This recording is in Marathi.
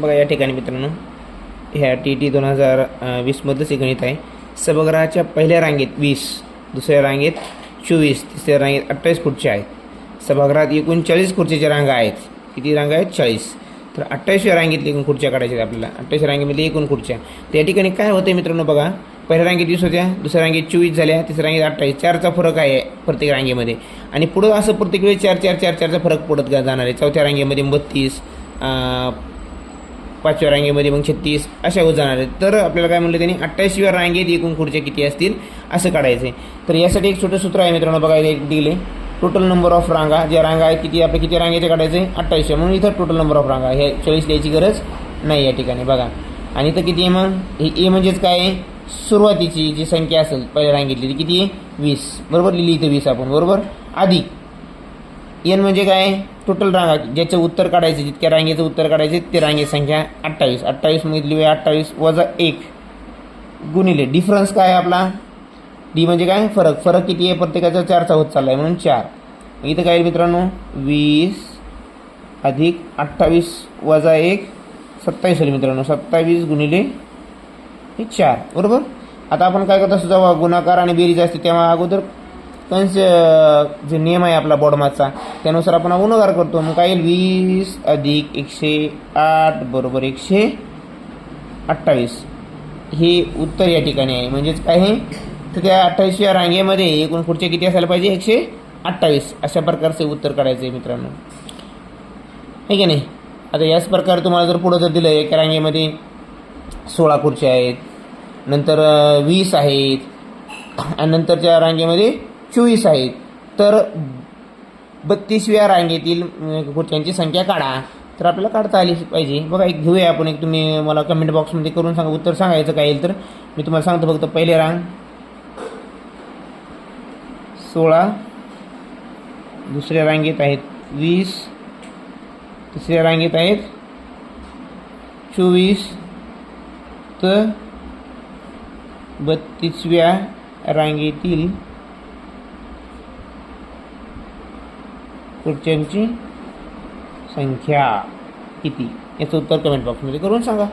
बघा या ठिकाणी मित्रांनो, ह्या TT 2020मधलंच हे गणित आहे. सभागृहाच्या पहिल्या रांगेत 20, दुसऱ्या रांगेत 24, तिसऱ्या रांगेत 28 खुर्च्या आहेत. सभागृहात एकूण 40 खुर्चीच्या रांगा आहेत. किती रांगा आहेत? 40. तर 28व्या रांगेतली एकूण खुर्च्या काढायच्या आहेत आपल्याला. 28 रांगेमधली एकूण खुर्च्या. तर या ठिकाणी काय होतं मित्रांनो बघा, पहिल्या रांगेत 20 होत्या, दुसऱ्या रांगेत 24 झाल्या, तिसऱ्या रांगेत 28. 4चा फरक आहे प्रत्येक रांगेमध्ये. आणि पुढं असं प्रत्येक वेळी 4चा फरक पडत जाणार आहे. चौथ्या रांगेमध्ये 32, 5व्या रांगेमध्ये मग 36 अशा होत जाणार आहेत. तर आपल्याला काय म्हणलं त्यांनी, 28व्या रांगेत एकूण खुर्च्या किती असतील असं काढायचं आहे. तर यासाठी एक छोटं सूत्र आहे मित्रांनो बघा, एक दिले टोटल नंबर ऑफ रांगा, ज्या रांगा आहेत किती आपल्या किती रांगेचे काढायचे 28. म्हणून इथं टोटल नंबर ऑफ रांगा हे 40 द्यायची गरज नाही या ठिकाणी बघा. आणि इथं किती आहे मग, हे ए म्हणजेच काय आहे, सुरुवातीची जी संख्या असेल पहिल्या रांगेतली ती किती आहे 20, बरोबर लिहिली इथं 20 आपण, बरोबर. अधिक एन म्हणजे काय, टोटल रांगा ज्याचं उत्तर काढायचं, जितक्या रांगेचं उत्तर काढायचे ते रांगेची संख्या 28. 28 मधली 28 वजा 1 गुणिले डिफरन्स काय आहे आपला, डी म्हणजे काय, फरक किती आहे प्रत्येकाचा 4चा होत चालला आहे म्हणून 4. इथं काय मित्रांनो 20 अधिक 28 वजा 1 27 होईल मित्रांनो. 27 गुणिले हे 4, बरोबर. आता आपण काय करत असतो, जेव्हा गुणाकार आणि बेरीज असते तेव्हा अगोदर कंस जे नियम आहे आपला बॉडमाचा त्यानुसार आपण गुणाकार करतो. मग काय येईल 20 अधिक 108 बरोबर 128. हे उत्तर या ठिकाणी आहे. म्हणजेच काय आहे, तर त्या 28व्या रांगेमध्ये एकूण खुर्च्या किती असायला पाहिजे 128. अशा प्रकारचे उत्तर काढायचं आहे मित्रांनो, आहे की नाही. आता याच प्रकारे तुम्हाला जर पुढं जर दिलं, एका रांगेमध्ये 16 खुर्च्या आहेत, नंतर 20 आहेत, आणि नंतरच्या रांगेमध्ये 24 आहेत, तर 32व्या रांगेतील खुर्च्यांची संख्या काढा. तर आपल्याला काढता आली पाहिजे. बघा एक घेऊया आपण, एक तुम्ही मला कमेंट बॉक्समध्ये करून सांगा, उत्तर सांगायचं काय येईल तर मी तुम्हाला सांगतो. फक्त पहिली रांग 16, दुसऱ्या रांगेत आहेत 20, तिसऱ्या रांगेत आहेत 24, तर 32व्या रांगेतील खुर्च्यांची संख्या किती, याचं उत्तर कमेंट बॉक्समध्ये करून सांगा.